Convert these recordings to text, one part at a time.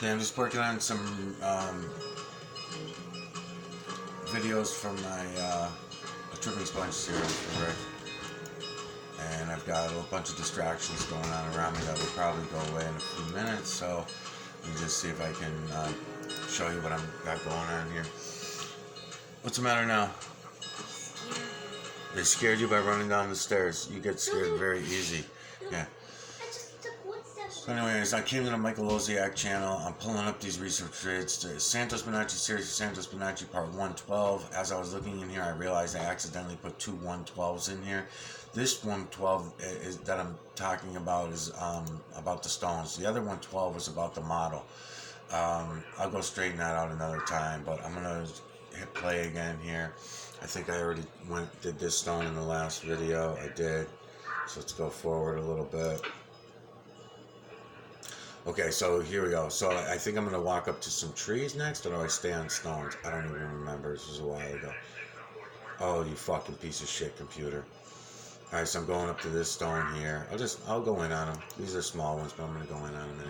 Okay, I'm just working on some videos from my Trippi Series for Rick. And I've got a little bunch of distractions going on around me that will probably go away in a few minutes. So let me just see if I can show you what I've got going on here. What's the matter now? They scared you by running down the stairs. You get scared very easy. Yeah. So anyways, I came to the Michael Loziak channel. I'm pulling up these research trades. The Santos Bonacci series, Santos Bonacci part 112. As I was looking in here, I realized I accidentally put two 112s in here. This 112 is that I'm talking about is about the stones. The other 112 was about the model. I'll go straighten that out another time, but I'm gonna hit play again here. I think I already did this stone in the last video. I did. So let's go forward a little bit. Okay, so here we go. So I think I'm going to walk up to some trees next, or do I stay on stones? I don't even remember. This was a while ago. Oh, you fucking piece of shit computer. Alright, so I'm going up to this stone here. I'll go in on them. These are small ones, but I'm going to go in on them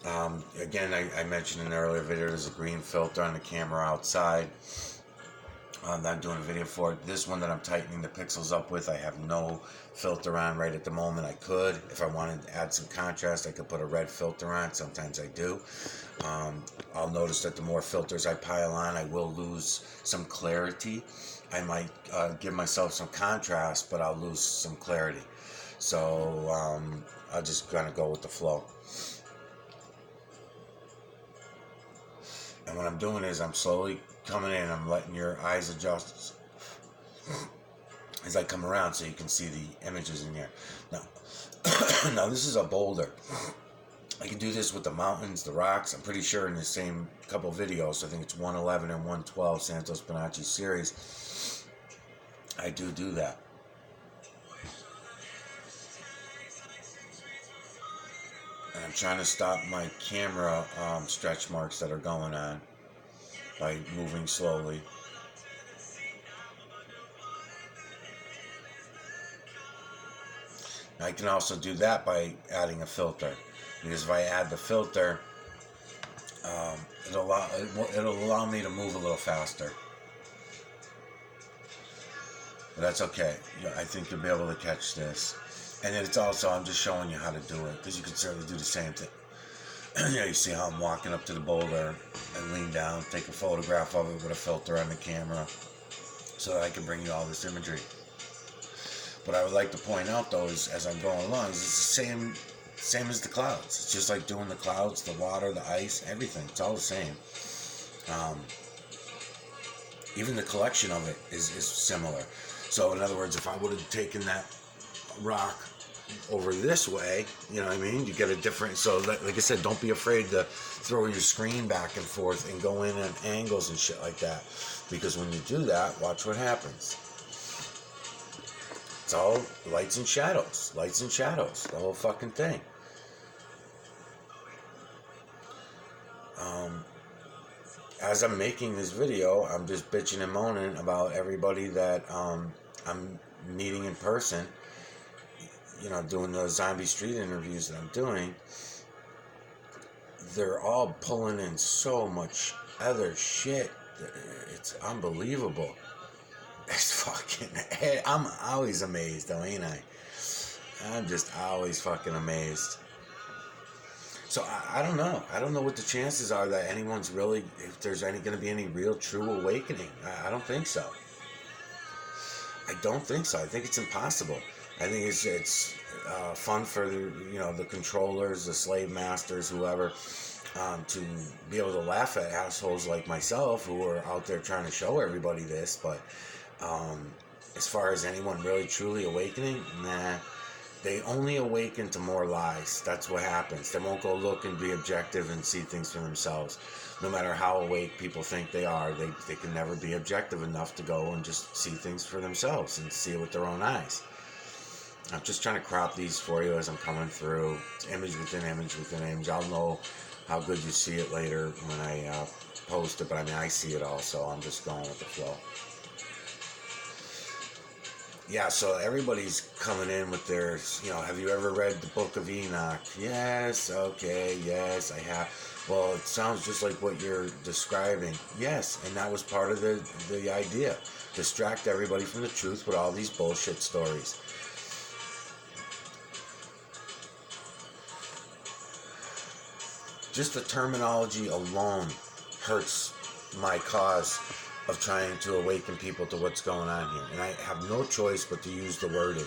anyway. Again, I mentioned in the earlier video, there's a green filter on the camera outside. I'm not doing a video for it. This one that I'm tightening the pixels up with, I have no filter on right at the moment. I could, if I wanted to add some contrast, I could put a red filter on. Sometimes I do. I'll notice that the more filters I pile on, I will lose some clarity. I might give myself some contrast, but I'll lose some clarity. So I'll just kind of go with the flow. And what I'm doing is I'm slowly coming in, I'm letting your eyes adjust as I come around so you can see the images in here. Now, now this is a boulder. I can do this with the mountains, the rocks. I'm pretty sure in the same couple videos, I think it's 111 and 112 Santos Bonacci series, I do that. And I'm trying to stop my camera stretch marks that are going on by moving slowly. I can also do that by adding a filter, because if I add the filter, it'll allow me to move a little faster. But that's okay. I think you'll be able to catch this. And it's also, I'm just showing you how to do it, because you can certainly do the same thing. You see how I'm walking up to the boulder and lean down, take a photograph of it with a filter on the camera so that I can bring you all this imagery. What I would like to point out, though, is as I'm going along, is it's the same as the clouds. It's just like doing the clouds, the water, the ice, everything. It's all the same. Even the collection of it is similar. So, in other words, if I would have taken that rock over this way, you know what I mean? You get a different, so like I said, don't be afraid to throw your screen back and forth and go in at angles and shit like that, because when you do that, watch what happens. It's all lights and shadows, the whole fucking thing. As I'm making this video, I'm just bitching and moaning about everybody that I'm meeting in person, you know, doing the zombie street interviews that I'm doing. They're all pulling in so much other shit. It's unbelievable. It's fucking, I'm always amazed though, ain't I? I'm just always fucking amazed. So I don't know. I don't know what the chances are that anyone's really, if there's going to be any real true awakening. I don't think so. I don't think so. I think it's impossible. I think it's fun for the controllers, the slave masters, whoever, to be able to laugh at assholes like myself who are out there trying to show everybody this. But as far as anyone really truly awakening, nah. They only awaken to more lies. That's what happens. They won't go look and be objective and see things for themselves. No matter how awake people think they are, they can never be objective enough to go and just see things for themselves and see it with their own eyes. I'm just trying to crop these for you as I'm coming through. It's image within image within image. I'll know how good you see it later when I post it, but I mean, I see it all, so I'm just going with the flow. yeah, so everybody's coming in with their, have you ever read the Book of Enoch? Yes, okay, yes, I have. Well, it sounds just like what you're describing. Yes, and that was part of the idea. Distract everybody from the truth with all these bullshit stories. Just the terminology alone hurts my cause of trying to awaken people to what's going on here. And I have no choice but to use the wording.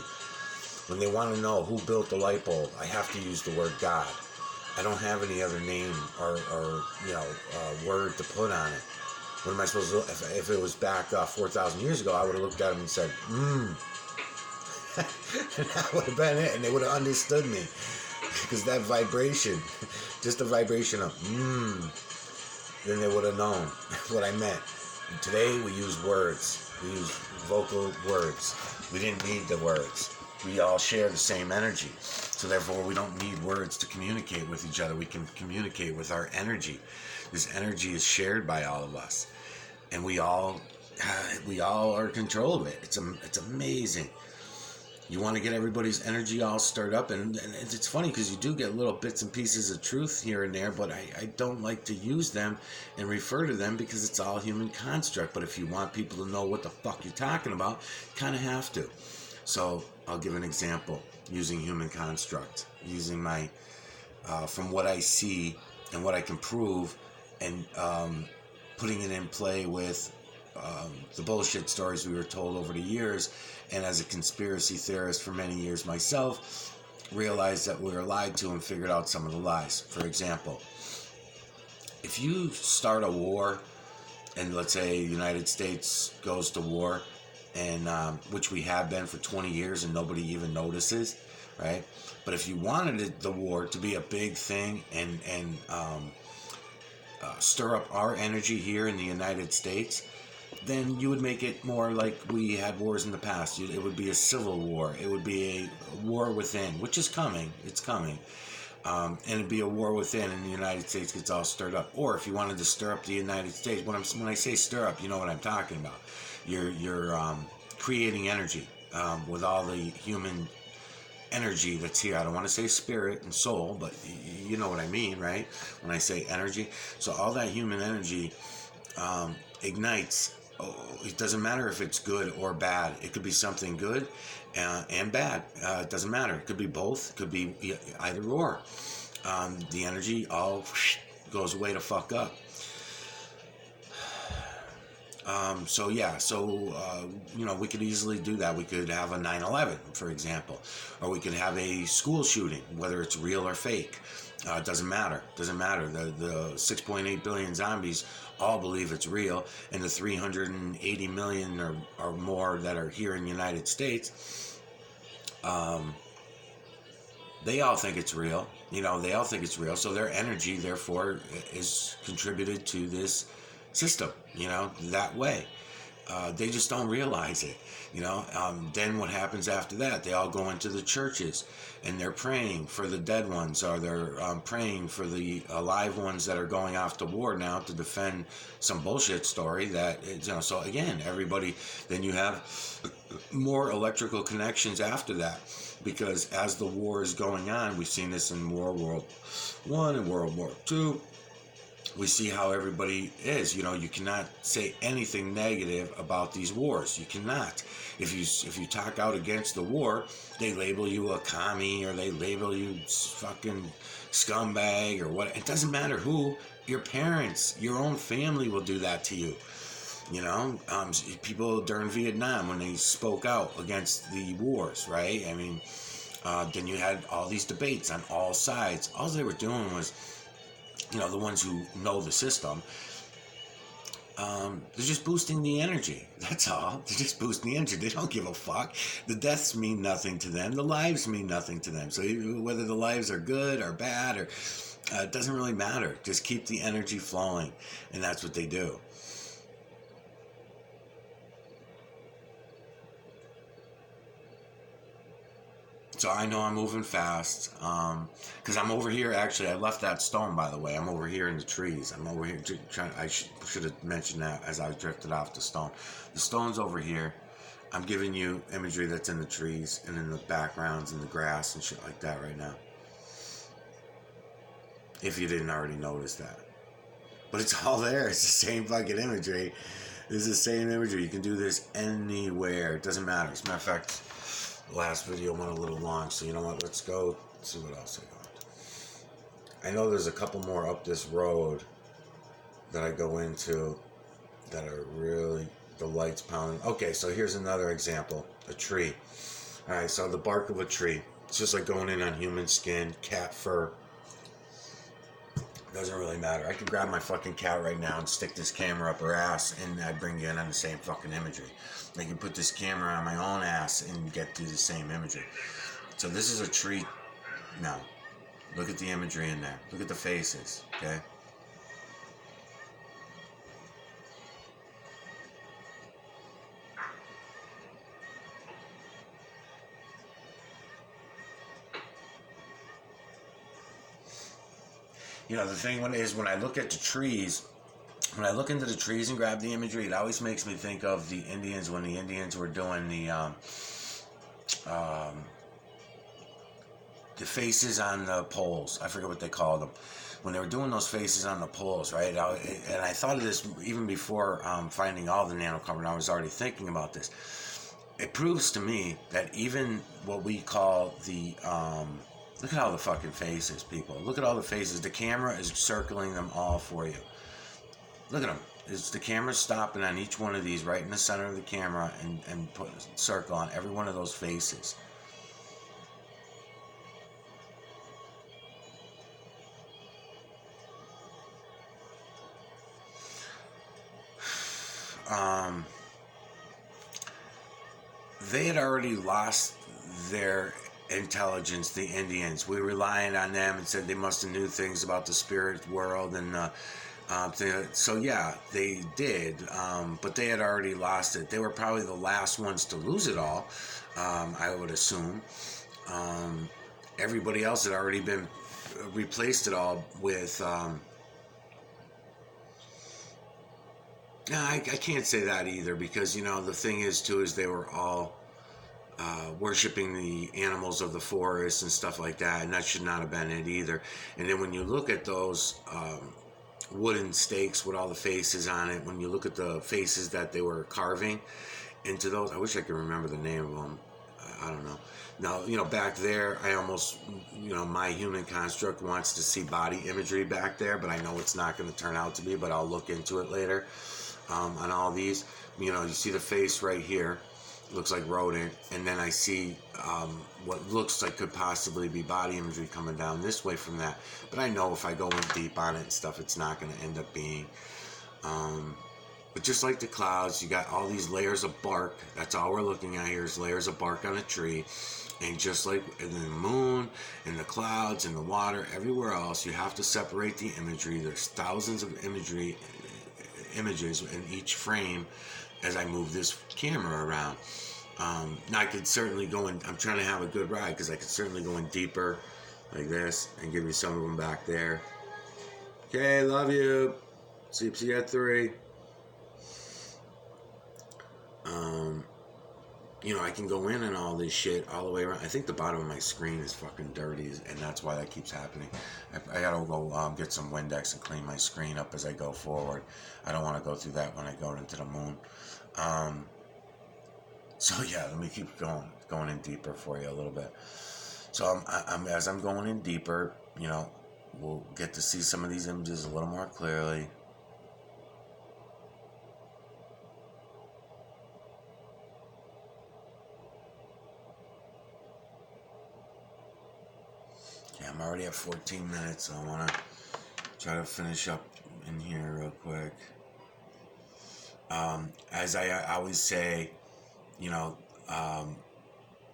When they want to know who built the light bulb, I have to use the word God. I don't have any other name or word to put on it. What am I supposed to do? If it was back 4,000 years ago, I would have looked at them and said, and that would have been it, and they would have understood me. Because that vibration, just the vibration of then they would have known what I meant. And today we use words. We use vocal words. We didn't need the words. We all share the same energy. So therefore we don't need words to communicate with each other. We can communicate with our energy. This energy is shared by all of us. And we all are in control of it. It's amazing. You want to get everybody's energy all stirred up, and it's funny because you do get little bits and pieces of truth here and there, but I don't like to use them and refer to them because it's all human construct. But if you want people to know what the fuck you're talking about, you kind of have to. So I'll give an example using human construct, using my from what I see and what I can prove, and putting it in play with the bullshit stories we were told over the years. And as a conspiracy theorist for many years myself, realized that we were lied to and figured out some of the lies. For example, if you start a war, and let's say the United States goes to war, and which we have been for 20 years and nobody even notices, right? But if you wanted the war to be a big thing and stir up our energy here in the United States, then you would make it more like we had wars in the past. It would be a civil war. It would be a war within, which is coming. It's coming. And it'd be a war within, and the United States gets all stirred up. Or if you wanted to stir up the United States, when I say stir up, you know what I'm talking about. You're creating energy with all the human energy that's here. I don't want to say spirit and soul, but you know what I mean, right? When I say energy. So all that human energy ignites. It doesn't matter if it's good or bad. It could be something good and bad. It doesn't matter. It could be both. It could be either or. The energy all goes away to fuck up. We could easily do that. We could have a 9/11, for example, or we could have a school shooting, whether it's real or fake. It doesn't matter. Doesn't matter. The 6.8 billion zombies all believe it's real, and the 380 million or more that are here in the United States, they all think it's real. They all think it's real. So their energy, therefore, is contributed to this system, that way. They just don't realize it, Then what happens after that? They all go into the churches and they're praying for the dead ones, or they're praying for the alive ones that are going off to war now to defend some bullshit story that, so again, everybody, then you have more electrical connections after that, because as the war is going on, we've seen this in World War I and World War II. We see how everybody is. You cannot say anything negative about these wars. You cannot. If you talk out against the war, they label you a commie, or they label you fucking scumbag, or what. It doesn't matter who. Your parents, your own family will do that to you. People during Vietnam, when they spoke out against the wars, right? I mean, then you had all these debates on all sides. All they were doing was, the ones who know the system, they're just boosting the energy. That's all. They're just boosting the energy. They don't give a fuck. The deaths mean nothing to them. The lives mean nothing to them. So whether the lives are good or bad, or it doesn't really matter. Just keep the energy flowing, and that's what they do. So I know I'm moving fast, because I'm over here. Actually, I left that stone, by the way. I'm over here in the trees. I'm over here trying. I should have mentioned that as I drifted off the stone. The stone's over here. I'm giving you imagery that's in the trees and in the backgrounds and the grass and shit like that right now. If you didn't already notice that. But it's all there. It's the same fucking imagery. It's the same imagery. You can do this anywhere. It doesn't matter. As a matter of fact, the last video went a little long, so you know what? Let's go see what else I got. I know there's a couple more up this road that I go into that are really, the light's pounding. Okay, so here's another example. A tree. Alright, so the bark of a tree. It's just like going in on human skin, cat fur. Doesn't really matter. I could grab my fucking cat right now and stick this camera up her ass, and I'd bring you in on the same fucking imagery. I could put this camera on my own ass and get to the same imagery. So this is a tree. Now, look at the imagery in there. Look at the faces, okay? You know, the thing is, when I look at the trees, when I look into the trees and grab the imagery, it always makes me think of the Indians when the Indians were doing the faces on the poles. I forget what they called them. When they were doing those faces on the poles, right? And I thought of this even before finding all the nanocarbon. I was already thinking about this. It proves to me that even what we call the look at all the fucking faces, people. Look at all the faces. The camera is circling them all for you. Look at them. Is the camera stopping on each one of these right in the center of the camera and put a circle on every one of those faces. They had already lost their intelligence, the Indians. We relied on them and said they must have knew things about the spirit world and so yeah, they did, but they had already lost it. They were probably the last ones to lose it all, I would assume. Everybody else had already been replaced it all with I can't say that either, because you know the thing is too is they were all worshiping the animals of the forest and stuff like that, and that should not have been it either. And then when you look at those wooden stakes with all the faces on it, when you look at the faces that they were carving into those, I wish I could remember the name of them. I don't know. Now, you know, back there, I almost, you know, my human construct wants to see body imagery back there, but I know it's not going to turn out to be, but I'll look into it later on all these. You know, you see the face right here. Looks like rodent, and then I see what looks like could possibly be body imagery coming down this way from that, but I know if I go in deep on it and stuff, it's not going to end up being but just like the clouds, you got all these layers of bark. That's all we're looking at here is layers of bark on a tree. And just like in the moon and the clouds and the water, everywhere else, you have to separate the imagery. There's thousands of images in each frame as I move this camera around. Now I could certainly go in, I'm trying to have a good ride because I could certainly go in deeper like this and give you some of them back there. Okay, love you. See you at 3. You know, I can go in and all this shit all the way around. I think the bottom of my screen is fucking dirty, and that's why that keeps happening. I gotta go get some Windex and clean my screen up as I go forward. I don't want to go through that when I go into the moon. So yeah, let me keep going in deeper for you a little bit. So as I'm going in deeper, you know, we'll get to see some of these images a little more clearly. Okay, I'm already at 14 minutes, so I want to try to finish up in here real quick. As I always say, you know,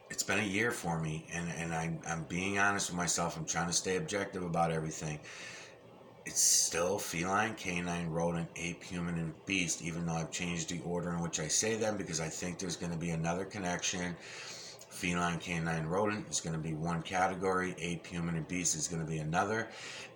it's been a year for me, and I'm being honest with myself. I'm trying to stay objective about everything. It's still feline, canine, rodent, ape, human, and beast, even though I've changed the order in which I say them, because I think there's going to be another connection feline, canine, rodent is going to be one category. Ape, human, and beast is going to be another.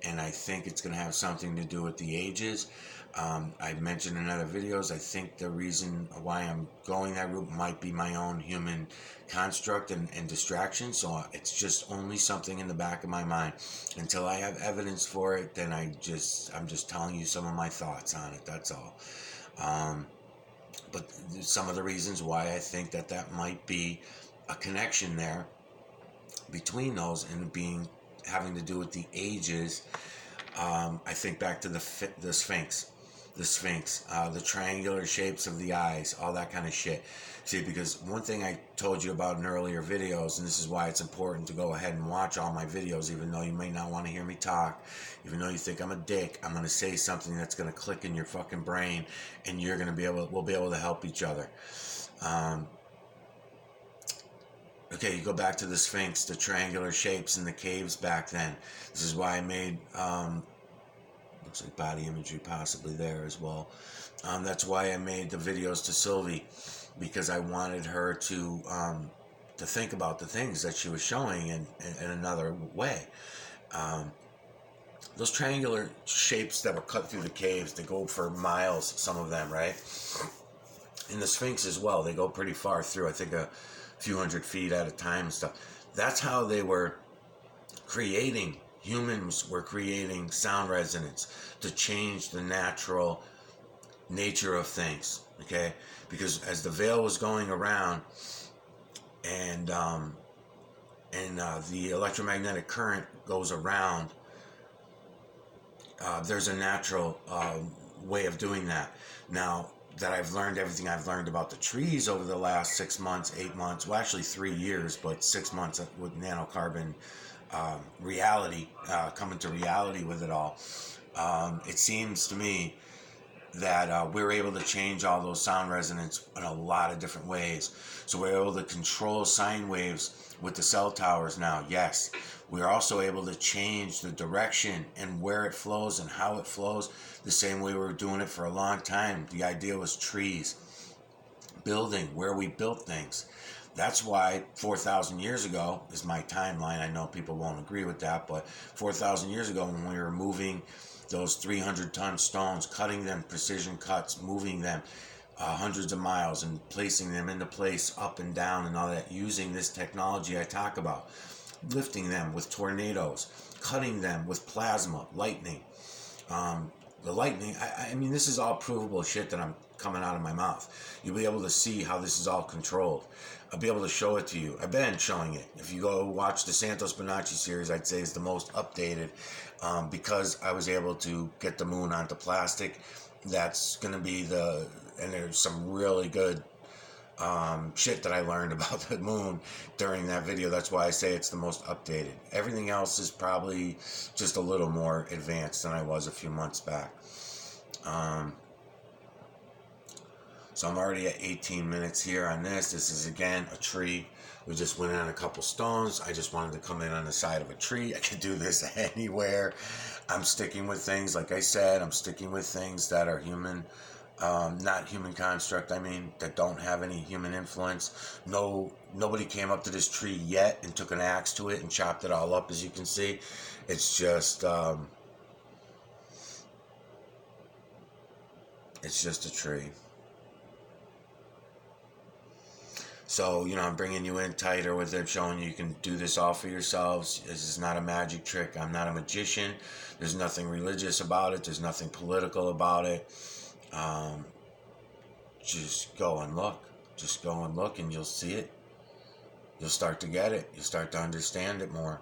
And I think it's going to have something to do with the ages. I've mentioned in other videos, I think the reason why I'm going that route might be my own human construct and distraction. So it's just only something in the back of my mind. Until I have evidence for it, then I'm just telling you some of my thoughts on it. That's all. But some of the reasons why I think that might be a connection there between those and having to do with the ages. I think back to the Sphinx, the triangular shapes of the eyes, all that kind of shit. See, because one thing I told you about in earlier videos, and this is why it's important to go ahead and watch all my videos, even though you may not want to hear me talk, even though you think I'm a dick, I'm going to say something that's going to click in your fucking brain, and we'll be able to help each other. Okay, you go back to the Sphinx, the triangular shapes in the caves back then. This is why I made, looks like body imagery possibly there as well. That's why I made the videos to Sylvie, because I wanted her to think about the things that she was showing in another way. Those triangular shapes that were cut through the caves, they go for miles, some of them, right? And the Sphinx as well, they go pretty far through, I think a few hundred feet at a time and stuff. That's how they were creating, humans were creating sound resonance to change the natural nature of things, okay? Because as the veil was going around and the electromagnetic current goes around, there's a natural way of doing that. Now that I've learned everything I've learned about the trees over the last 6 months, 8 months, well actually 3 years, but 6 months with nanocarbon reality, coming to reality with it all, it seems to me that we're able to change all those sound resonance in a lot of different ways. So we're able to control sine waves with the cell towers now, yes. We're also able to change the direction and where it flows and how it flows the same way we were doing it for a long time. The idea was trees, building, where we built things. That's why 4,000 years ago is my timeline. I know people won't agree with that, but 4,000 years ago when we were moving those 300-ton stones, cutting them, precision cuts, moving them hundreds of miles and placing them into place up and down and all that, using this technology I talk about, lifting them with tornadoes, cutting them with plasma, lightning. The lightning, I mean, this is all provable shit that I'm coming out of my mouth. You'll be able to see how this is all controlled. I'll be able to show it to you. I've been showing it. If you go watch the Santos Bonacci series, I'd say is the most updated, because I was able to get the moon onto plastic. That's going to be and there's some really good shit that I learned about the moon during that video. That's why I say it's the most updated. Everything else is probably just a little more advanced than I was a few months back. So I'm already at 18 minutes here on this. This is, again, a tree. We just went on a couple stones. I just wanted to come in on the side of a tree. I could do this anywhere. I'm sticking with things, like I said, I'm sticking with things that are human, not human construct, I mean, that don't have any human influence. Nobody came up to this tree yet and took an axe to it and chopped it all up, as you can see. It's just a tree. So, I'm bringing you in tighter with it, showing you can do this all for yourselves. This is not a magic trick. I'm not a magician. There's nothing religious about it. There's nothing political about it. Just go and look. Just go and look and you'll see it. You'll start to get it. You'll start to understand it more.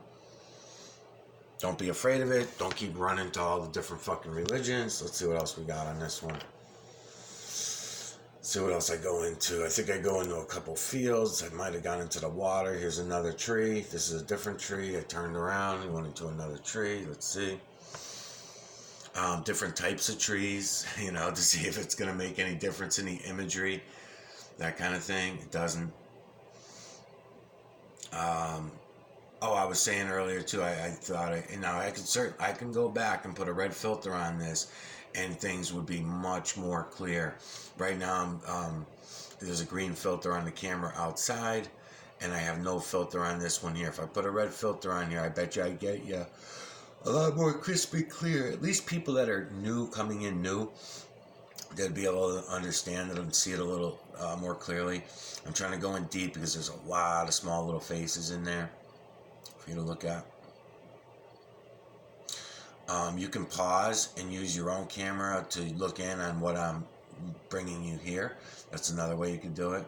Don't be afraid of it. Don't keep running to all the different fucking religions. Let's see what else we got on this one. See what else I go into. I think I go into a couple fields. I might have gone into the water. Here's another tree. This is a different tree. I turned around and went into another tree. Let's see. Different types of trees, to see if it's going to make any difference in the imagery. That kind of thing. It doesn't. I was saying earlier too, I thought, I can go back and put a red filter on this and things would be much more clear. Right now, there's a green filter on the camera outside, And I have no filter on this one here. If I put a red filter on here, I bet you I get you a lot more crispy clear. At least people that are new, coming in new, they'll be able to understand it and see it a little more clearly. I'm trying to go in deep because there's a lot of small little faces in there for you to look at. You can pause and use your own camera to look in on what I'm bringing you here. That's another way you can do it.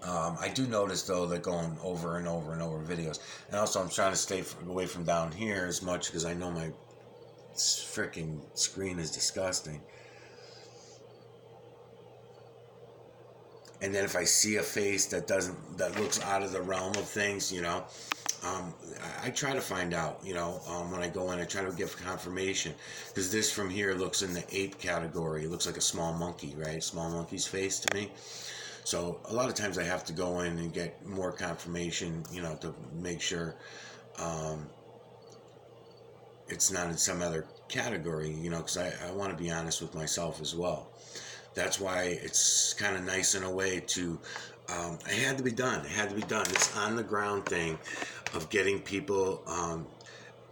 I do notice though that going over and over and over videos, and also I'm trying to stay away from down here as much because I know my freaking screen is disgusting. And then if I see a face that looks out of the realm of things, you know, I try to find out, you know, when I go in, I try to give confirmation, because this from here looks in the ape category. It looks like a small monkey, right? Small monkey's face to me. So a lot of times I have to go in and get more confirmation, you know, to make sure it's not in some other category, you know, because I want to be honest with myself as well. That's why it's kind of nice in a way to, it had to be done. It had to be done. This on the ground thing of getting people,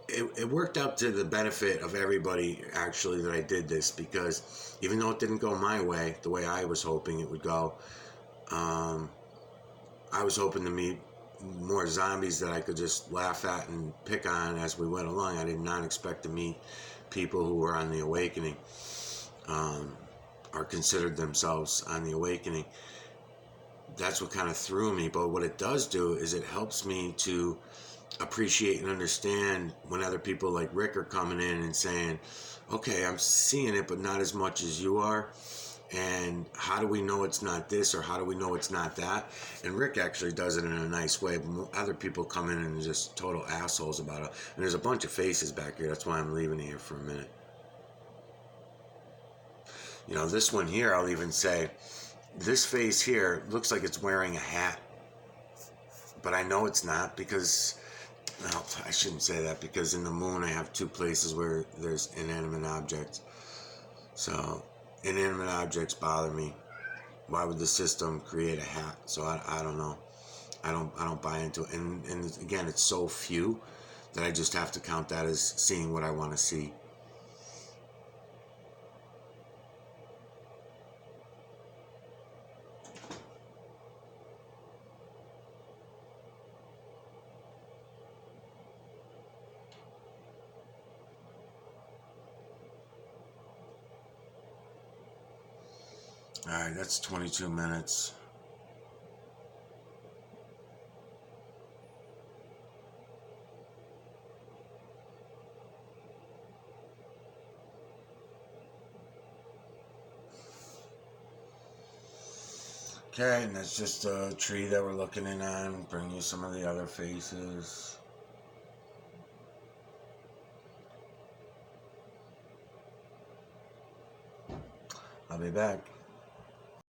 it worked out to the benefit of everybody, actually, that I did this, because even though it didn't go my way, the way I was hoping it would go, I was hoping to meet more zombies that I could just laugh at and pick on as we went along. I did not expect to meet people who were on the awakening, or considered themselves on the awakening. That's what kind of threw me. But what it does do is it helps me to appreciate and understand when other people like Rick are coming in and saying, okay, I'm seeing it, but not as much as you are. And how do we know it's not this, or how do we know it's not that? And Rick actually does it in a nice way, but other people come in and just total assholes about it. And there's a bunch of faces back here. That's why I'm leaving it here for a minute. You know, this one here, I'll even say, this face here looks like it's wearing a hat. But I know it's not, because, no, I shouldn't say that, because in the moon I have two places where there's inanimate objects. So inanimate objects bother me. Why would the system create a hat? So I don't know. I don't buy into it. And again, it's so few that I just have to count that as seeing what I want to see. Alright, that's 22 minutes. Okay, and that's just a tree that we're looking in on. Bring you some of the other faces. I'll be back.